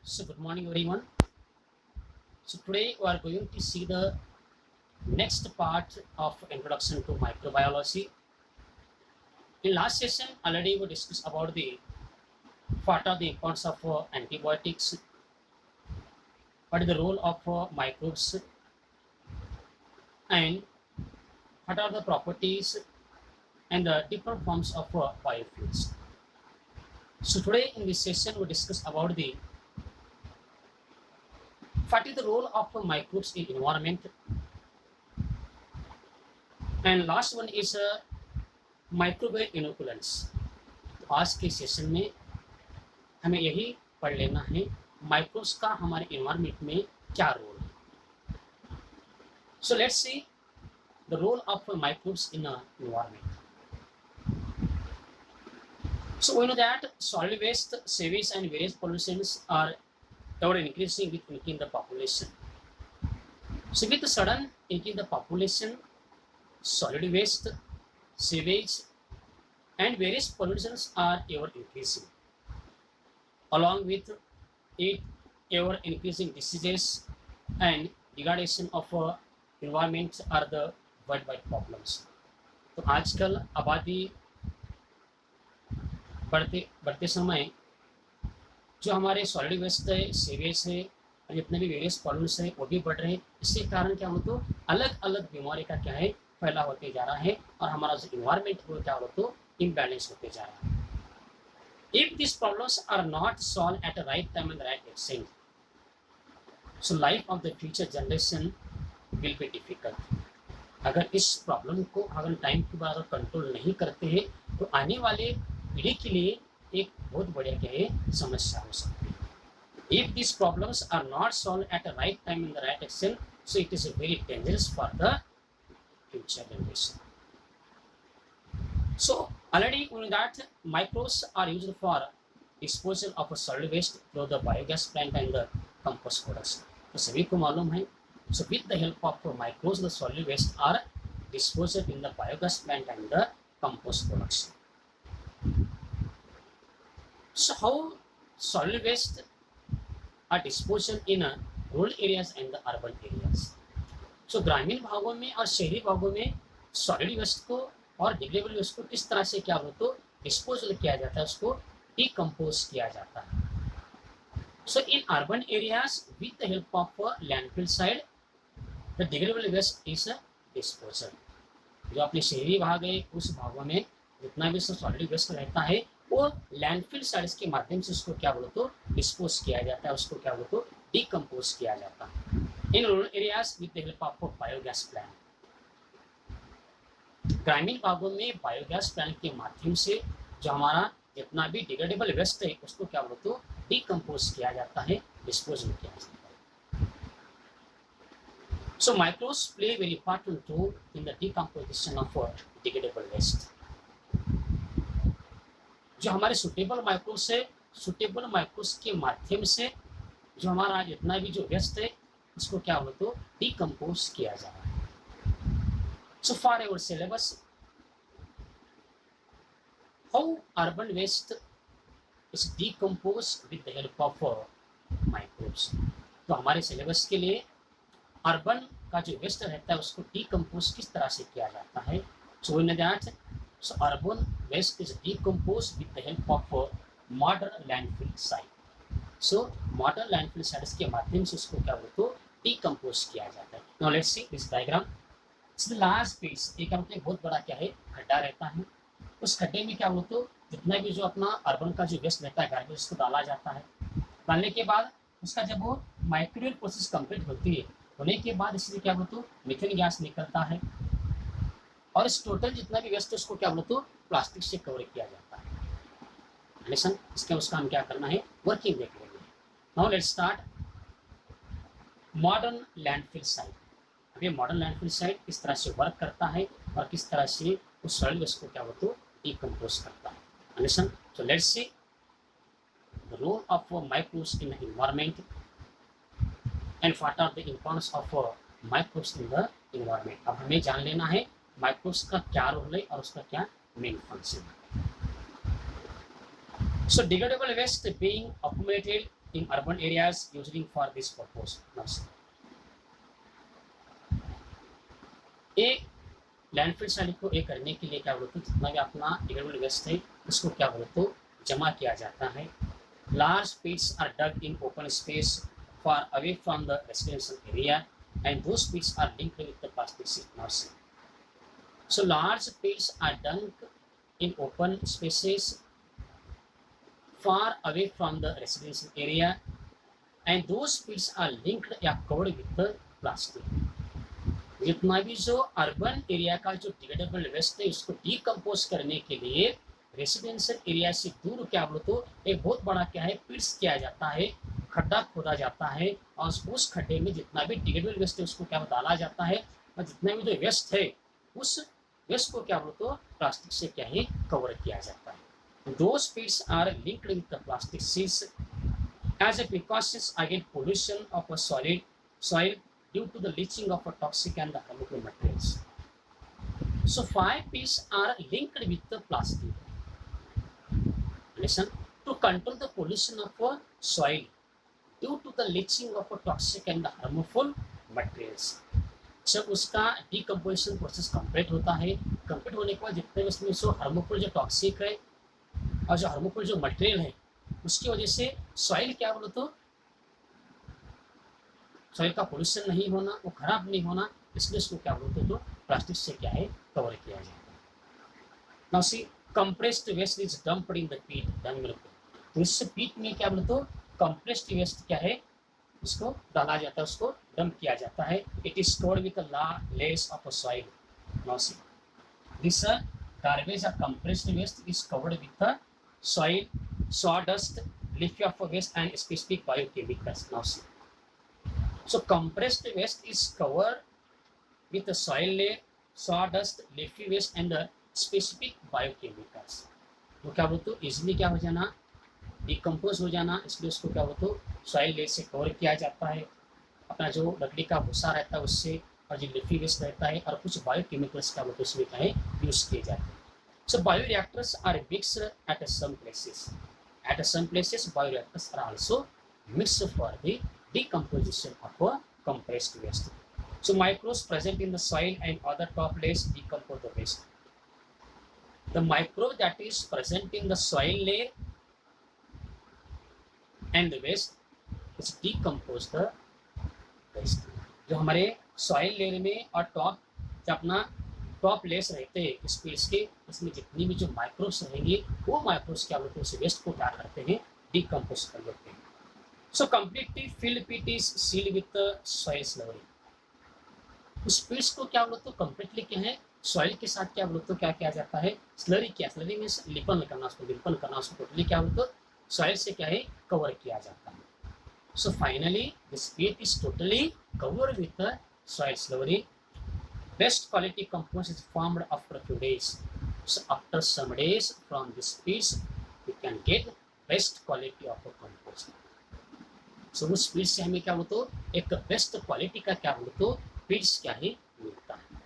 So good morning everyone. So today we are going to see the next part of introduction to microbiology. In last session already we discussed about the what are the importance of antibiotics, what is the role of microbes, and what are the properties and the different forms of biofuels. So today in this session we discuss about the what is the role of microbes in environment, and last one is microbial inoculants. तो आज के session में हमें यही पढ़ लेना है microbes का हमारे इन्वायरमेंट में क्या रोल है। So let's see the role of microbes in environment. So we know that solid waste, sewage and various pollutions are ever increasing in the population. So with the sudden increase in the population, solid waste, sewage and various pollutions are ever increasing. Along with it, ever increasing diseases and degradation of environment are the worldwide problems. तो आजकल आबादी बढ़ते समय जो हमारे solid waste है, sewage है और जितने भी वेरियस पॉल्यूशन है वो भी बढ़ रहे हैं। इसके कारण क्या हो तो अलग अलग बीमारी का क्या है फैला होते जा रहा है और हमारा जो इन्वायरमेंट वो क्या हो तो इम्बैलेंस होते जा रहा है। If this problems are not solve at the right time and right extent, so life of the future generation will be difficult. अगर इस प्रॉब्लम को अगर टाइम के बाद कंट्रोल नहीं करते हैं तो आने वाले पीढ़ी के लिए एक बहुत बढ़िया क्या है समस्या हो सकती है। If these problems are not solved at the right time in the right extent, so it is very dangerous for the future generation. So already we know that microbes are used for disposal of solid waste through the biogas plant and the compost production. तो सभी को मालूम है। So with the help of microbes, the solid waste are disposed in the biogas plant and the compost production. So how solid waste are disposed in rural areas and the urban areas? So ग्रामीण भागों में और शहरी भागों में solid waste को और degradable waste को किस तरह से क्या हो तो डिस्पोजल किया जाता है, उसको डिकम्पोज किया जाता है। So in urban areas with the help of landfill site the degradable waste is disposal. जो अपने शहरी भाग है उस भागों में जितना भी सॉलिड वेस्ट रहता है वो लैंडफिल साइड्स के माध्यम से उसको क्या बोलो तो डिस्पोज किया जाता है, उसको क्या बोलो तो डिकम्पोज किया जाता है। In rural areas with the help of biogas plant, ग्रामीण भागों में बायोगैस प्लांट के माध्यम से जो हमारा जितना भी डिग्रेडेबल वेस्ट है उसको क्या बोलो तो डिकम्पोज किया जाता है, डिस्पोज किया जाता है। So microbes play very important role in the decomposition of degradable waste. जो हमारे सुटेबल माइक्रोब्स है, सुटेबल माइक्रोब्स के माध्यम से जो हमारा जितना भी जो वेस्ट है उसको क्या हो तो डिकम्पोज किया जा रहा है। So for our syllabus how urban waste is decompose with the help of microbes. तो हमारे सिलेबस के लिए अर्बन का जो वेस्ट रहता है उसको डिकम्पोज किस तरह से किया जाता है। So in that so urban waste is decomposed with the help of modern landfill site. So modern landfill sites के माध्यम से उसको क्या बोलते हो डिकम्पोज किया जाता है। Now let's see this diagram. It's the large space, एक मतलब बहुत बड़ा क्या है खड्डा रहता है। उस खड्डे में क्या बोलते हो जितना भी जो अपना अर्बन का जो वेस्ट रहता है गार्बेज उसको डाला जाता है। डालने के बाद उसका जब वो माइक्रोवेव प्रोसेस कंप्लीट होती है होने के बाद इसलिए क्या बोलते हो मीथेन गैस निकलता है और इस टोटल जितना भी वेस्ट है उसको क्या बोलते हो प्लास्टिक से कवर किया जाता है। अंडरस्टैंड? इसके उसका हम क्या करना है वर्किंग देख लेंगे। Now let's start modern landfill site. अब ये मॉडर्न लैंडफिल साइट किस तरह से वर्क करता है और किस तरह से उस सॉइल वेस्ट को क्या बोलते हो डिकम्पोज करता है। Understand? So let's see the role of microbes in environment and what are the importance of microbes in the environment. अब हमें जान लेना है माइक्रोब्स का क्या रोल है और उसका क्या मेन फंक्शन है। So degradable waste being accumulated in urban areas using for this purpose. Now, ये लैंडफिल साइड को ये करने के लिए क्या बोलते हैं, जितना भी अपना डिग्रेडेबल वेस्ट है उसको क्या बोलते हो जमा किया जाता है. Large pits are dug in open space far away from the residential area, and those pits are linked with the plastic sheet. So large pits are dug in open spaces far away from the residential area, and those pits are linked या covered with the plastic. जितना भी जो urban area का जो degradable waste है उसको decompose करने के लिए रेसिडेंशियल एरिया से दूर क्या बोलो तो एक बहुत बड़ा क्या है पिट्स किया जाता है, खड्डा खोदा जाता है और उस खड्डे में जितना भी डिग्रेडेबल वेस्ट है उसको क्या डाला जाता है और जितना भी जो वेस्ट है उस वेस्ट को क्या बोलो तो प्लास्टिक से क्या है कवर किया जाता है. Those pits are linked with the plastic sheets as a precaution against pollution of a soil due to the leaching of a toxic and the harmful materials. So 5 pits are linked with the plastic. Listen, to control the pollution of a soil due to the leaching of a toxic and the harmful materials. जब उसका decomposition process complete होता है, complete होने के बाद जितने भी उसमें जो हार्मफुल जो टॉक्सिक है और जो हार्मफुल जो मटेरियल है उसकी वजह से सॉइल क्या बोलो तो सॉइल का पोल्यूशन नहीं होना, वो खराब नहीं होना, इसलिए उसको क्या बोलते तो प्लास्टिक से क्या है कवर किया जाता है. Now see compressed waste is dumped in the pit. तो इससे पीट में क्या बोलते तो कंप्रेस्ड वेस्ट क्या है उसको डाला जाता है, उसको डंप किया जाता है. It is stored with the layers of a soil. Now see this garbage or compressed waste is covered with the soil, sawdust, leafy of waste and specific biochemicals. Now see, so compressed waste is covered with the soil layer, sawdust, leafy waste and the specific biochemicals. वो क्या बोलते हो easily क्या हो जाना decompose हो जाना, इसलिए उसको क्या बोलते हो सॉइल लेयर से कवर किया जाता है. अपना जो लकड़ी का भूसा रहता है उससे और जो लिफी वेस्ट रहता है और कुछ बायोकेमिकल्स का मतलब उसमें क्या है यूज किए जाते हैं. So bioreactors are mixed at some places. At some places bioreactors are also mixed for the decomposition of a compressed waste. So microbes present in the soil and other top layers decompose the waste. The microbe that is present in the soil layer and the waste is decompose the waste. जो हमारे soil layer में और top जो अपना top layers रहते हैं speeds के उसमें जितनी भी जो माइक्रोब्स रहेंगे वो माइक्रोब्स क्या बोलते हैं उस वेस्ट को क्या करते हैं डिकम्पोज कर देते हैं. So completely filled pit is sealed with soil slurry. उस पिट्स को क्या बोलते हो कम्प्लीटली क्या है सॉइल के साथ क्या बोलते हो क्या किया जाता है स्लरी किया. स्लरी मीन्स लिपन करना, उसको लिपन करना, उसको टोटली क्या बोलते हो सॉइल से क्या है कवर किया जाता है. So finally, this pit is totally covered with the soil slurry. Best quality compost is formed after a few days. So after some days from this pit, we can get best quality of a compost. So उस pit से हमें क्या बोलते हो एक best quality का क्या बोलते हो pits क्या है मिलता है.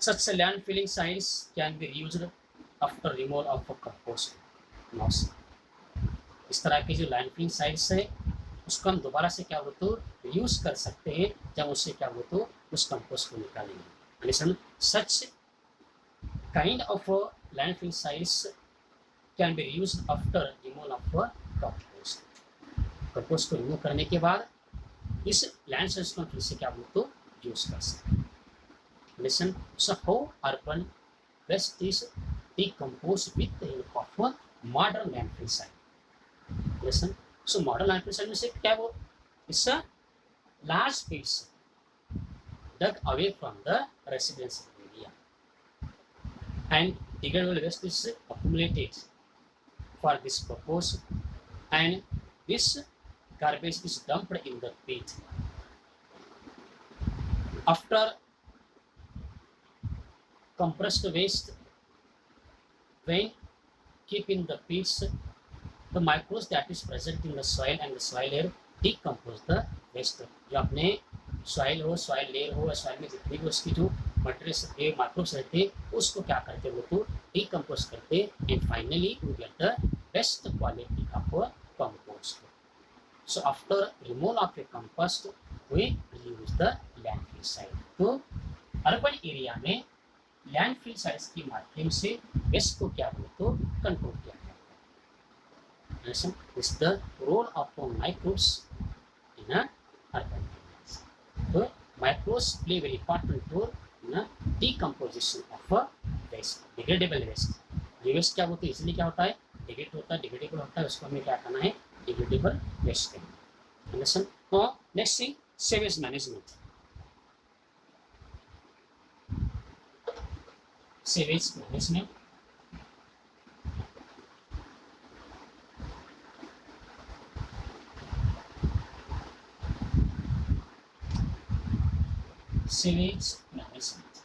Such land filling sites can be used after removal of a compost loss. इस तरह की जो लैंड फिलिंग साइट्स है उसको हम दोबारा से क्या बोलते हो यूज कर सकते हैं जब उससे क्या बोलते हो उस कंपोस्ट को निकालेंगे. Listen such kind of landfill sites can be used after removal of compost. Compost को रिमूव करने के बाद इस लैंड साइट्स को फिर से क्या बोलते हो यूज कर सकते हैं. Listen so how urban waste is decomposed with the help of modern landfill site. Listen so modern landfill site में से क्या वो it's a large pits dug away from the residential area and degradable waste is accumulated for this purpose and this garbage is dumped in the pit. After compressed waste when keep in the pits, the microbes that is present in the soil and the soil layer decompose the waste. जो अपने soil हो soil layer हो soil में जितनी भी उसकी जो material microbes रहते हैं उसको क्या करते हैं वो तो डिकम्पोज करते हैं and finally we get the best quality of compost. So after removal of a compost, we reuse the landfill site. तो अर्बन एरिया में लैंडफिल साइट्स के माध्यम से वेस्ट को क्या बोले तो कंट्रोल किया जाता है. Is the role of microbes in a urban areas. So microbes play very important role in a decomposition of a waste, degradable waste. ये वेस्ट क्या होता है, इसलिए क्या होता है, डिग्रेड होता है, डिग्रेडेबल होता है, उसको हमें क्या करना है, डिग्रेडेबल वेस्ट करना है. अंडरस्टैंड. और next thing, sewage management. Sewage management sewage management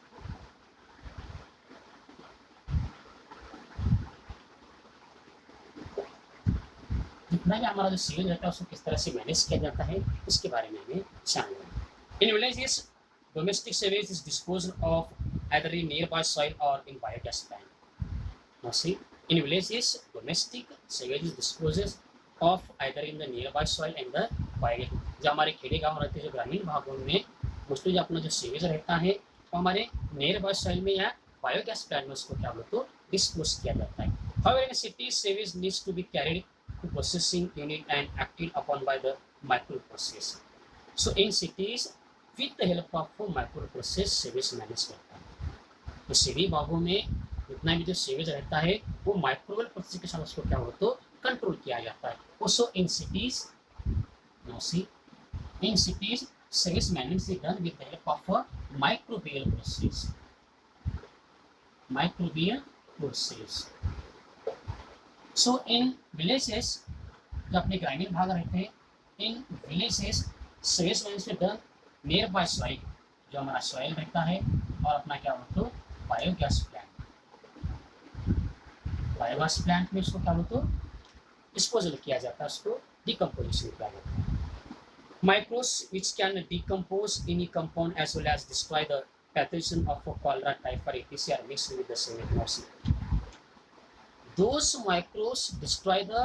जितना भी हमारा जो सीवेज रहता है उसको किस तरह से मैनेज किया जाता है इसके बारे में हमें जानना है. In villages domestic sewage is disposed of either in nearby soil or in biogas plant. Now see, in villages, domestic sewage is disposed of either in the nearby soil and the biogas. जो हमारे खेड़े गांव रहते हैं, जो ग्रामीण भागों में mostly जो अपना जो सीवेज रहता है तो हमारे नियर बाय सॉइल में या बायोगैस प्लांट में उसको क्या बोलते तो डिस्पोज किया जाता है. However, in cities, sewage needs to be carried to processing unit and acted upon by the microprocess. So in cities, with the help of microprocess sewage managed करता है. तो शहरी भागों में जितना भी जो सीवेज रहता है वो माइक्रोवेल प्रोसेस के साथ उसको क्या हो तो कंट्रोल किया जाता है. Also in cities, now see, in cities sewage management is done with the help of a microbial process. Microbial process. So in villages, जो अपने ग्रामीण भाग रहते हैं, in villages sewage management is done near by soil, जो हमारा soil रहता है, और अपना क्या बोलते तो बायोगैस प्लांट. बायोगैस प्लांट में उसको क्या बोलते तो डिस्पोजल किया जाता है, उसको डिकम्पोजिशन किया जाता है. Microbes which can decompose any compound as well as destroy the pathogen of cholera, typhoid, etc. are mixed with the sewage. Those microbes destroy the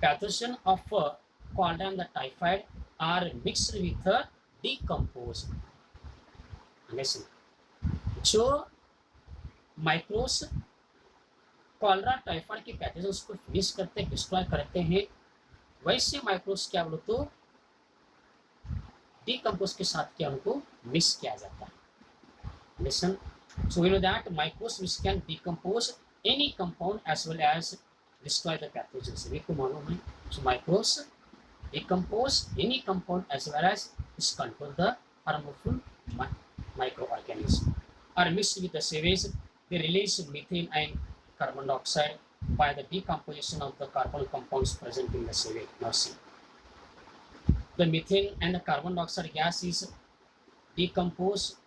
pathogen of cholera and the typhoid are mixed with the decomposed. Listen, जो microbes cholera typhoid के pathogens को finish करते हैं, destroy करते हैं, वैसे microbes क्या बोलो तो डिकम्पोज के साथ क्या उनको मिक्स किया जाता है. Listen, so we know that microbes which can decompose any compound as well as destroy the pathogens. ये को मालूम है. So microbes decompose any compound as well as control the harmful microorganisms. Are mixed with the sewage, they release methane and carbon dioxide by the decomposition of the carbon compounds present in the sewage. Now see, the methane and the carbon dioxide gas is decomposition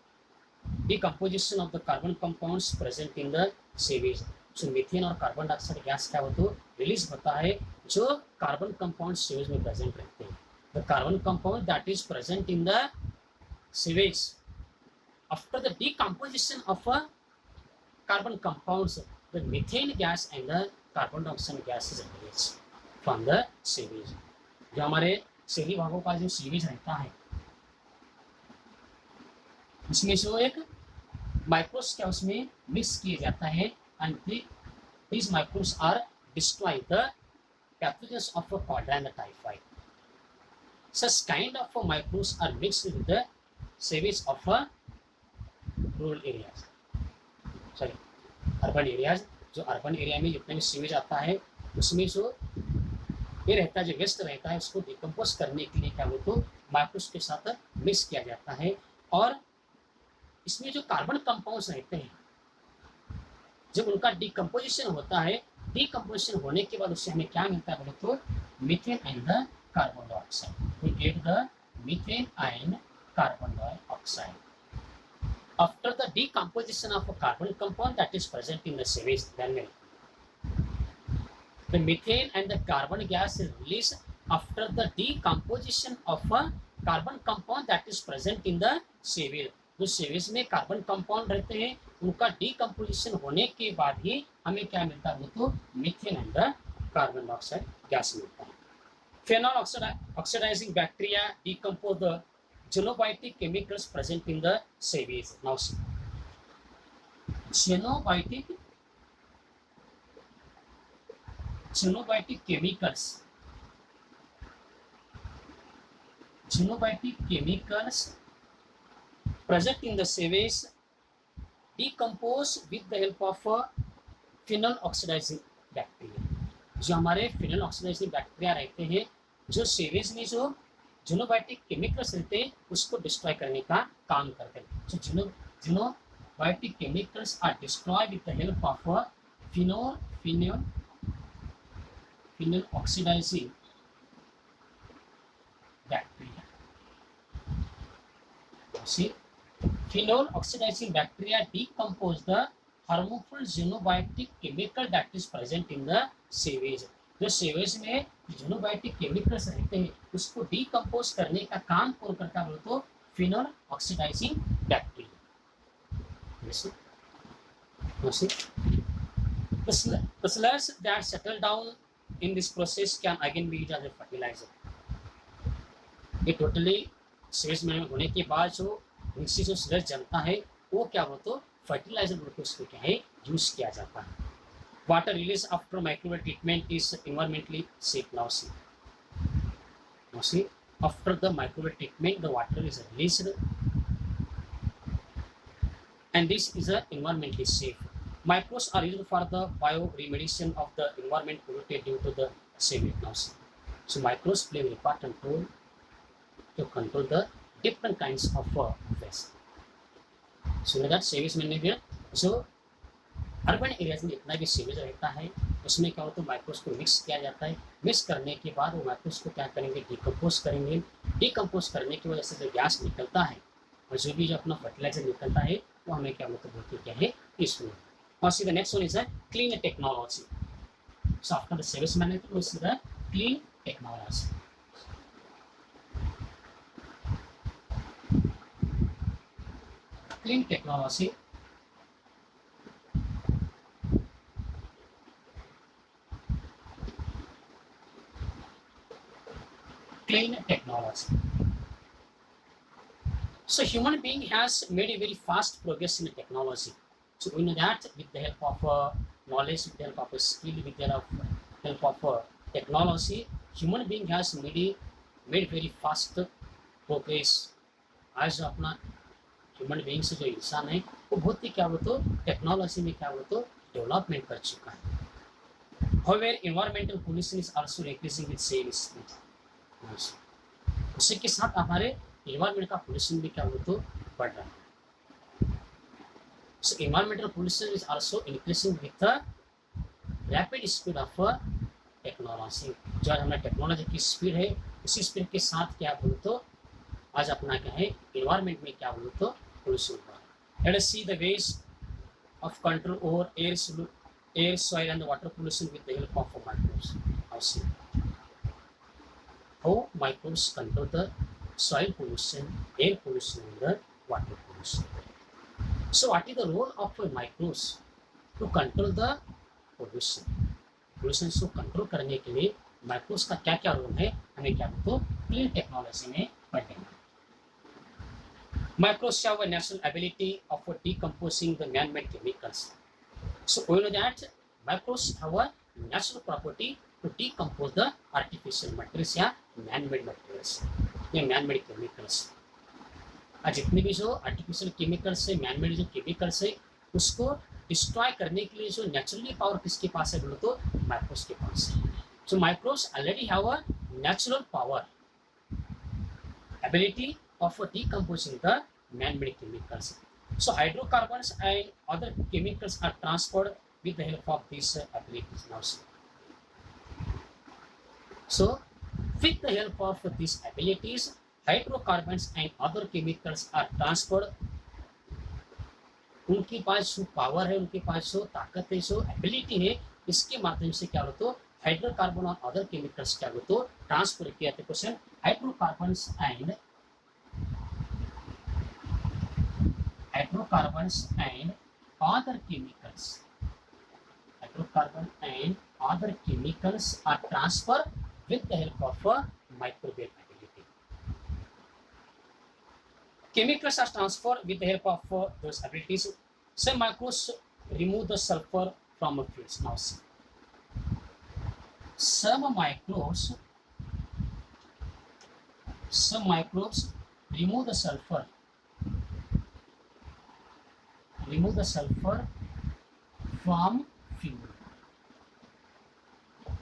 of the carbon compounds present in the sewage. So methane और carbon dioxide gas क्या होता है release होता है जो carbon compound sewage में present रहते हैं. The carbon compound that is present in the sewage after the decomposition of carbon compounds, the methane gas and the carbon dioxide gas is release from the sewage. जो हमारे शहरी भागों का जो sewage रहता है उसमें जो एक माइक्रोब्स क्या उसमें मिक्स किया जाता है, and these microbes are destroy the pathogens of cholera and the typhoid. Such kind of microbes are mixed with the sewage of rural areas. Sorry, urban areas. जो अर्बन एरिया में जितने भी sewage आता है उसमें जो ये रहता है, जो वेस्ट रहता है, उसको डिकम्पोज करने के लिए क्या बोलते तो माइक्रोब्स के साथ मिक्स किया जाता है. और इसमें जो कार्बन कंपाउंड्स रहते हैं जब उनका डिकम्पोजिशन होता है, डिकम्पोजिशन होने के बाद उससे हमें क्या मिलता है बोले तो methane and the carbon dioxide. We get the methane and carbon dioxide after the decomposition of carbon compound that is present in the sewage. Then the methane and the carbon gas is release after the decomposition of carbon compound that is present in the sewage. जो sewage में carbon compound रहते हैं उनका decomposition होने के बाद ही हमें क्या मिलता है तो methane and carbon dioxide gas मिलता है. Phenol oxidizing bacteria decompose the xenobiotic chemicals present in the sewage. Now see, xenobiotic chemicals present in the sewage decompose with the help of phenol oxidizing bacteria. जो हमारे final oxidizing bacteria रहते हैं, जो savage में जो जिनोबायोटिक chemicals रहते हैं उसको डिस्ट्रॉय करने का काम करते हैं. So xenobiotic chemicals are destroy with the help of phenol oxidizing bacteria. See, phenol oxidizing bacteria decompose the harmful xenobiotic chemical that is present in the sewage. जो सेवेज में xenobiotic chemicals रहते हैं उसको डिकम्पोज करने का काम कौन करता है तो phenol oxidising bacteria. The sludge that settle down in this process can again be used as a fertilizer. ये टोटली सेवेज में होने के बाद जो नीचे जो स्लज जमता है वो क्या हो तो फर्टिलाइजर बोल के उसको क्या है यूज किया जाता है. Water release after microwave treatment is environmentally safe. Now see after the microwave treatment the water is released and this is environmentally safe. Microbes are used for the bioremediation of the environment polluted due to the sewage. Now see, so microbes play an important role to control the different kinds of waste. So that sewage management. So urban areas में इतना भी sewage रहता है उसमें क्या होता है microbes को मिक्स किया जाता है. मिक्स करने के बाद वो माइक्रोब्स को क्या करेंगे डिकम्पोज करेंगे. डिकम्पोज करने की वजह से जो गैस निकलता है और जो भी जो अपना फर्टिलाइजर निकलता है वो हमें क्या मतलब होती है क्या है इसमें. और see the next one is clean technology. So after the service management we see the clean technology. Clean technology. Clean technology. So human being has made a very fast progress in technology. So we know that with the help of knowledge, with the help of skill, with the help of technology, human being has made very fast progress. आज अपना human being से जो इंसान है वो बहुत ही क्या हो तो टेक्नोलॉजी में क्या हो तो डेवलपमेंट कर चुका है. However, environmental pollution is also increasing with same speed. उसी के साथ हमारे environment का pollution भी क्या हो तो बढ़ रहा है. So environmental pollution is also increasing with the rapid speed of technology. जो हमारे टेक्नोलॉजी की स्पीड है उसी स्पीड के साथ क्या बोलो तो आज अपना क्या है environment में क्या बोलो तो pollution हुआ. Let us see the ways of control over air, soil and water pollution with the help of microbes. Now see how microbes control the soil pollution, air pollution and the water pollution. So what is the role of microbes to control the pollution? Pollution को control करने के लिए microbes का क्या क्या role है हमें क्या तो क्लीन टेक्नोलॉजी में पढ़ेंगे. Microbes have a natural ability of decomposing the man-made chemicals. So we know that microbes have a natural property to decompose the artificial materials या man-made materials या man-made chemicals. आज जितने भी जो artificial chemicals है man-made जो chemicals है उसको डिस्ट्रॉय करने के लिए जो नेचुरली पावर किसके पास है बोलो तो माइक्रोब्स के पास है. So microbes already have a natural power ability of decomposing the man-made chemicals. So hydrocarbons and other chemicals are transferred with the help of these abilities. Now see. So with the help of these abilities, hydrocarbons and other chemicals are transferred. उनके पास जो power है उनके पास जो ताकत है जो ability है इसके माध्यम से क्या हो तो हाइड्रोकार्बन और अदर केमिकल्स क्या हो तो ट्रांसफर किया जाता है. Question hydrocarbons and other chemicals are transferred with the help of microbial ability. Chemicals are transferred with the help of those abilities. Some microbes remove the sulfur from fluids. Now see, some microbes remove the sulfur from fuel.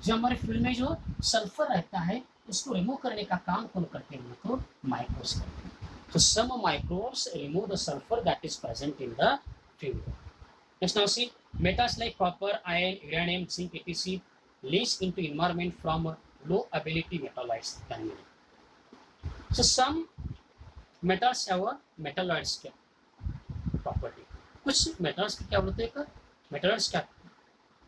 जो हमारे fuel में जो sulphur रहता है उसको remove करने का काम कौन करते हैं? तो माइक्रोब्स करते हैं. So some microbes remove the sulfur that is present in the fuel. Next, now see, metals like copper, iron, uranium, zinc, etc. leach into environment from low ability metalloids. So some metals have a metalloids property. कुछ metals की क्या बोलते हैं? Metals का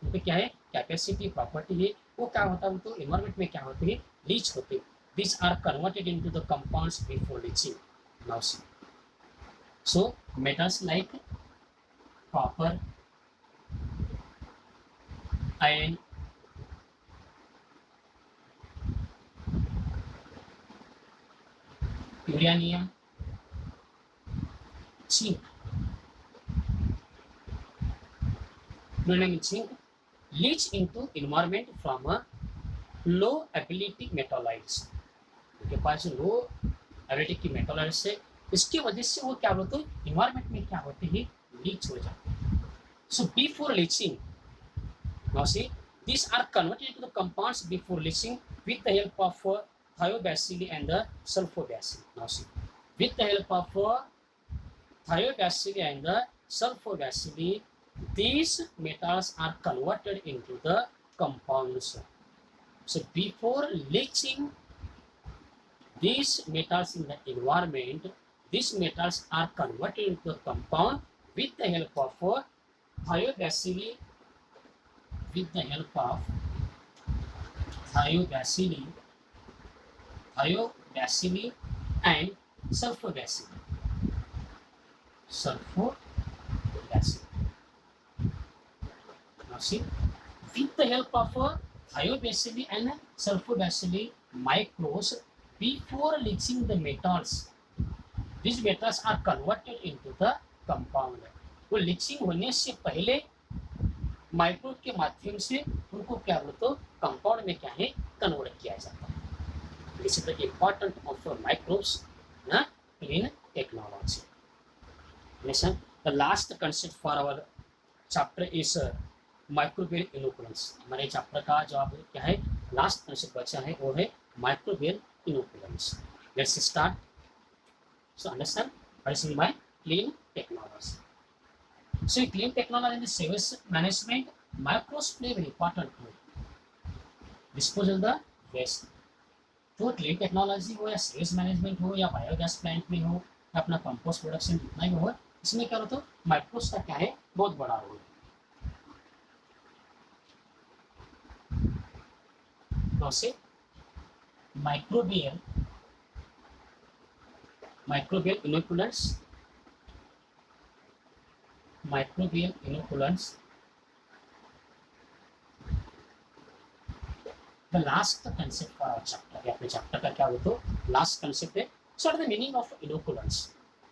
उनके क्या है? Capacity, property है. वो क्या होता है? तो एनवायरमेंट में क्या होते हैं? लीच होते हैं. These are converted into the compounds before leaching. Now see. So metals like copper, iron, uranium, zinc. Uranium and zinc leach into environment from a low ability metalloids. उनके पास लो एबिलिटी की metalloids है, इसकी वजह से वो क्या बोलते हैं? इन्वायरमेंट में क्या होते हैं? लीच हो जाते हैं. So before leaching, now see, these are converted into the compounds before leaching with the help of thiobacilli and the sulfobacilli. Now see, with the help of thiobacilli and the sulfobacilli, these metals are converted into the compounds. So before leaching these metals in the environment, these metals are converted into a compound with the help of thiobacilli, and sulfobacilli. Now see, with the help of thiobacilli and sulfobacilli microbes, before leaching the metals, these metals are converted into the compound. वो leaching होने से पहले microbe के माध्यम से उनको क्या बोलते हो? कंपाउंड में क्या है? कन्वर्ट किया जाता है. This is the importance of microbes in technology. Listen, the last concept for our chapter is microbial inoculants. हमारे चैप्टर का जो अब क्या है लास्ट कंसेप्ट बचा है वो है microbial inoculants. Let's start. So understand what is meant by clean technology. So clean technology in the sewage management, microbes play very important role. Disposal the waste. तो क्लीन टेक्नोलॉजी हो या savage management हो या biogas plant में हो या अपना compost production जितना ही हो, इसमें क्या होता है? माइक्रोब्स का क्या है? बहुत बड़ा रोल है. तो से microbial inoculants, the last concept for our chapter. या अपने चैप्टर का क्या होता है? लास्ट कंसेप्ट है. So the meaning of inoculants.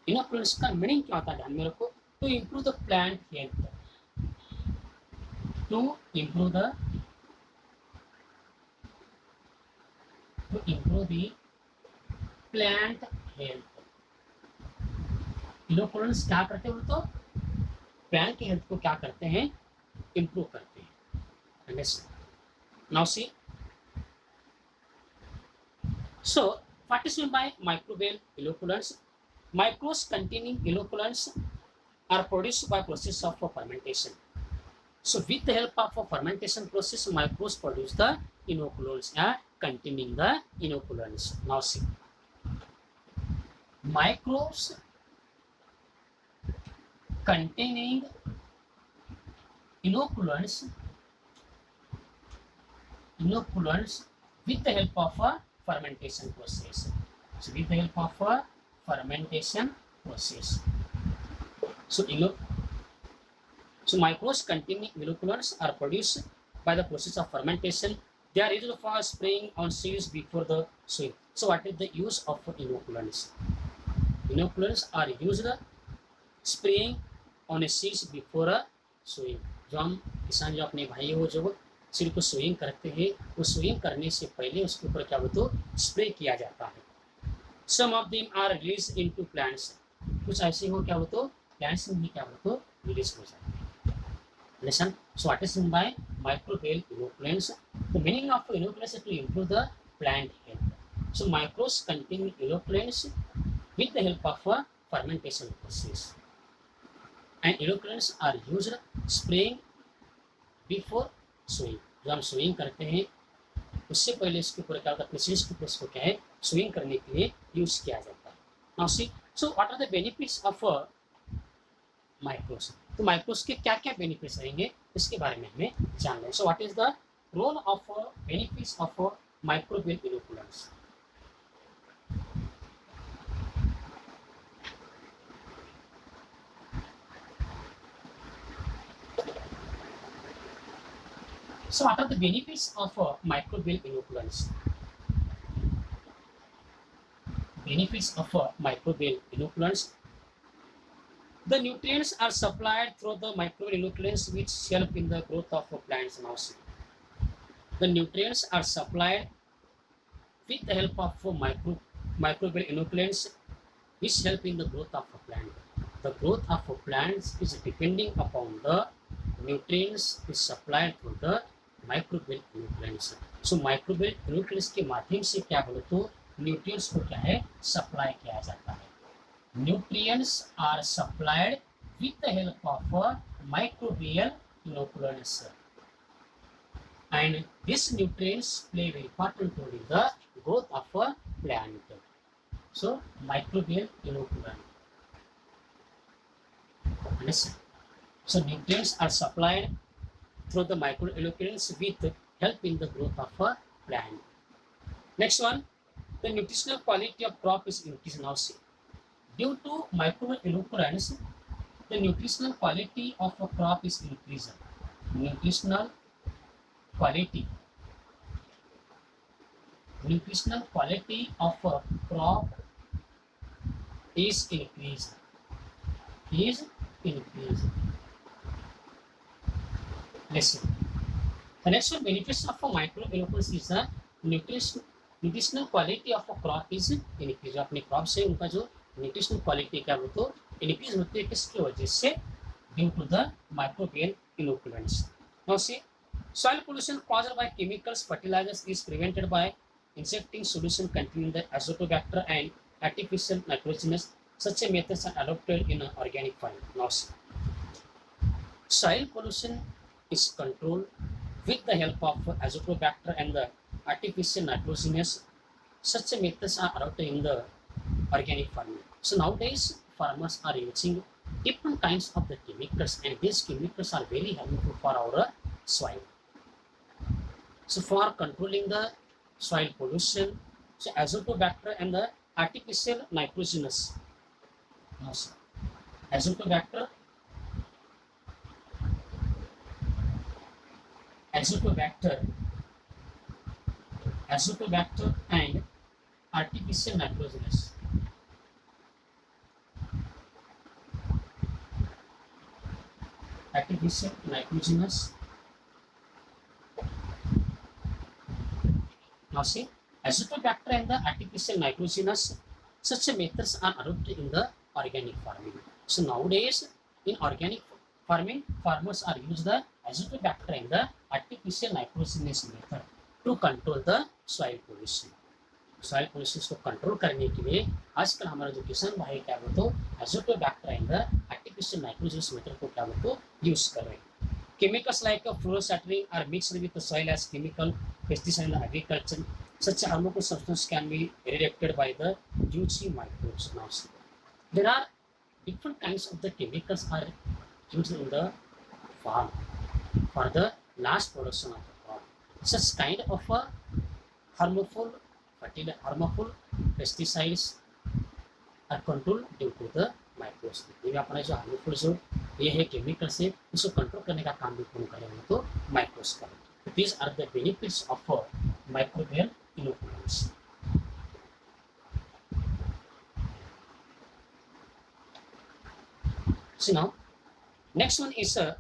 Inoculants का मीनिंग क्या होता है? ध्यान में रखो. To improve the plant health, to improve the plant health. Inoculants क्या करते हैं? तो प्लांट की हेल्थ को क्या करते हैं? इम्प्रूव करते हैं. Now see, so what is meant by microbial inoculants? Microbes containing inoculants are produced by process of fermentation. So with the help of a fermentation process, microbes produce the inoculants containing the inoculants. Now see, microbes containing inoculants with the help of a fermentation process. So with the help of a fermentation process. So microbes containing inoculants are produced by the process of fermentation They are used for spraying on seeds before the sowing. So what is the use of inoculants? Inoculants are used spraying on a seeds before a sowing. जो हम किसान जो अपने भाई वो जो seed को sowing करते हैं, वो सोइंग करने से पहले उसके ऊपर क्या बोलते हो स्प्रे किया जाता है. Some of them are release into plants. कुछ ऐसे हो क्या बोलते हो प्लांट्स में भी क्या बोलते हो रिलीज हो जाते हैं. Listen, so what is meant by microbial inoculants? The meaning of inoculants is to improve the plant health. So microbes contain inoculants with the help of a fermentation process. And inoculants are used spraying before sowing. जो हम sowing करते हैं उससे पहले इसके ऊपर क्या होता है, अपने सीड्स के ऊपर इसको क्या है सोइंग करने के लिए यूज किया जाता है. Now see, so what are the benefits of micros. तो माइक्रोस के क्या क्या बेनिफिट्स रहेंगे इसके बारे में हमें जानना है. So what is the role of benefits of microbial inoculants. So what are the benefits of microbial inoculants? Benefits of microbial inoculants. The nutrients are supplied through the microbial inoculants which help in the growth of plants. Now see, the nutrients are supplied with the help of microbial inoculants which help in the growth of a plant. The growth of plants is depending upon the nutrients is supplied through the microbial inoculants. So microbial inoculants के माध्यम से क्या बोले तो nutrients को क्या है supply किया जाता है. Nutrients are supplied with the help of microbial inoculants and this nutrients play very important role in the growth of a plant. So microbial inoculant. So nutrients are supplied through the micronutrients with help in the growth of a plant. Next one, the nutritional quality of crop is increased. Now see, due to micronutrients, the nutritional quality of a crop is increased. Nutritional quality of a crop is increased. Listen. The next one, benefits of a micronutrients is the nutritional quality of a crop is increased. जो अपने crop से उनका जो nutritional quality क्या वो तो increase होती है किसकी वजह से due to the microbial inoculants. Now see, soil pollution caused by chemicals fertilizers is prevented by injecting solution containing the azotobacter and artificial nitrogenous. Such a methods are adopted in organic farming. Now see, soil pollution is controlled with the help of azotobacter and the artificial nitrogenous. Such methods are adopted in the organic farming. So nowadays farmers are using different kinds of the chemicals and these chemicals are very harmful for our soil. So for controlling the soil pollution, so azotobacter and the artificial nitrogenous. Now, azotobacter and artificial nitrogenous. Now see, azotobacter and the artificial nitrogenous, such methods are adopted in the organic farming. So nowadays in organic farming, farmers are use the azotobacter and the artificial nitrogenous method to control the soil pollution. Soil pollution को control करने के लिए आजकल हमारा जो किसान भाई क्या बोलते हो azotobacter and the artificial nitrogenous method को क्या बोलते हो यूज कर रहे हैं. Chemicals like fluorosatrin are mixed with the soil as chemical pesticide in agriculture. Such harmful substances can be rejected by the juicy microbes. Now, there are different kinds of the chemicals are used in the farm for the last production of the crop. Such kind of a harmful pesticides are controlled due to the microbes. ये अपना जो harmful जो ये है chemicals है उसको control करने का काम भी कौन करेगा तो माइक्रोब्स करेंगे. These are the benefits of microbial inoculants. So now, next one is a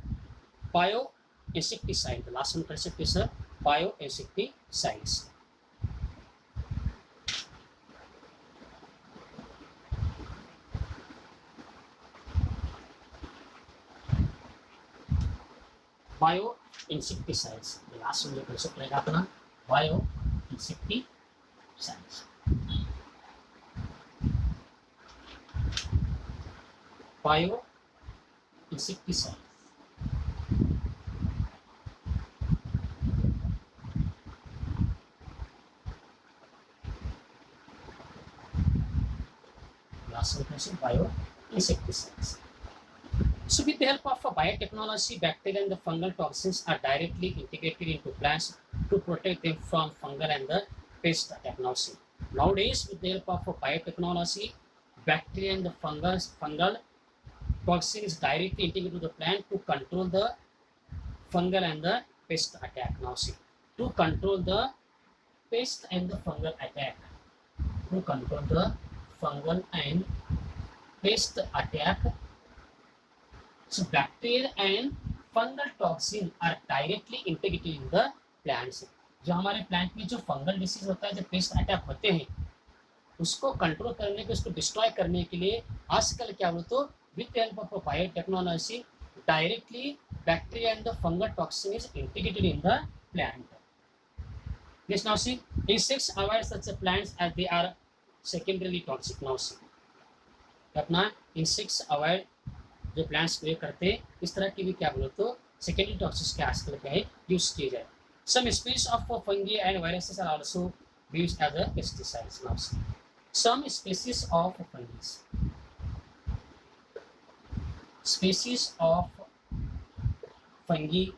bioinsecticide. The last one concept is a bioinsecticides. Bioinsecticides. The last one जो concept रहेगा अपना bioinsecticides. Bioinsecticides. Last one concept bioinsecticides. So with the help of biotechnology, bacteria and the fungal toxins are directly integrated into plants to protect them from fungal and the pest attack. Nowadays, with the help of biotechnology, bacteria and the fungal toxins directly integrated into the plant to control the fungal and the pest attack. To control the pest and the fungal attack. To control the fungal and pest attack. So bacterial and fungal toxin are directly integrated in the plants. जो हमारे plant में जो fungal disease होता है, जो paste attack होते हैं, उसको कंट्रोल करने के, उसको डिस्ट्रॉय करने के लिए आजकल क्या बोलते हो, with help of biotechnology directly bacteria and the fungal toxin is integrated in the plant. Yes, now see, insects avoid such plants as they are secondarily toxic. Now see, अपना insects avoid जो plants pray करते हैं, इस तरह की भी क्या बोलो तो सेकेंडरी टॉक्सिक्स के आजकल क्या है यूज किए जाए. Some species of fungi and viruses are also used as a pesticides. Now some species of fungis, species of fungi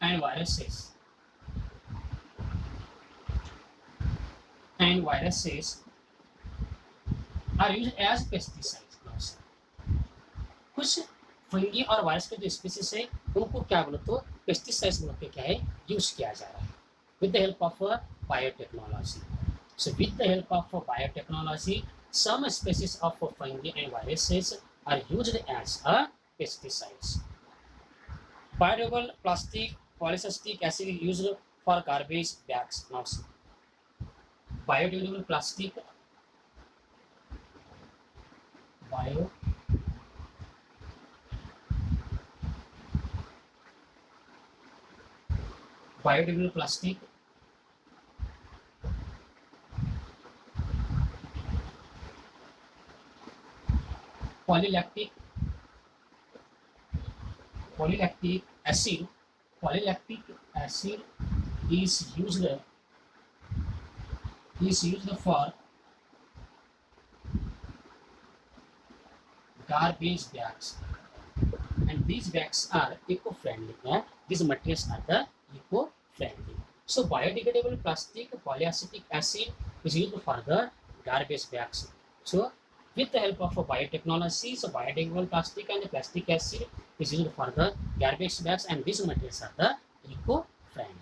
and viruses are used as pesticides. कुछ फंगी और वायरस के जो स्पीसीज है उनको क्या बोलो तो पेस्टिसाइड्स बोल के क्या है यूज किया जा रहा है with the help of biotechnology. So with the help of biotechnology some species of fungi and viruses are used as a pesticides. Biodegradable plastic polylactic acid used for garbage bags. Now biodegradable plastic biodegradable plastic polylactic acid is used for garbage bags, and these bags are eco-friendly. These materials are the eco-friendly. So biodegradable plastic polyacetic acid is used for the garbage bags. So with the help of biotechnology, so biodegradable plastic and the plastic acid is used for the garbage bags, and these materials are the eco-friendly.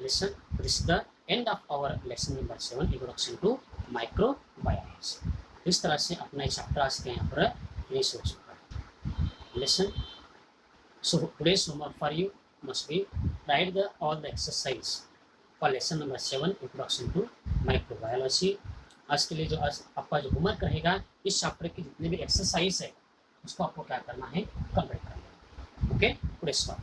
Listen, this is the end of our lesson number 7, introduction to microbiology. इस तरह से अपना chapter आज के यहाँ पर finish हो चुका है. Listen. So today's homework for you must be write all the exercise for lesson number 7, introduction to microbiology. आज के लिए जो आज आपका जो होमवर्क रहेगा, इस चैप्टर की जितने भी एक्सरसाइज है उसको आपको क्या करना है, कंप्लीट करना है. Okay, today stop.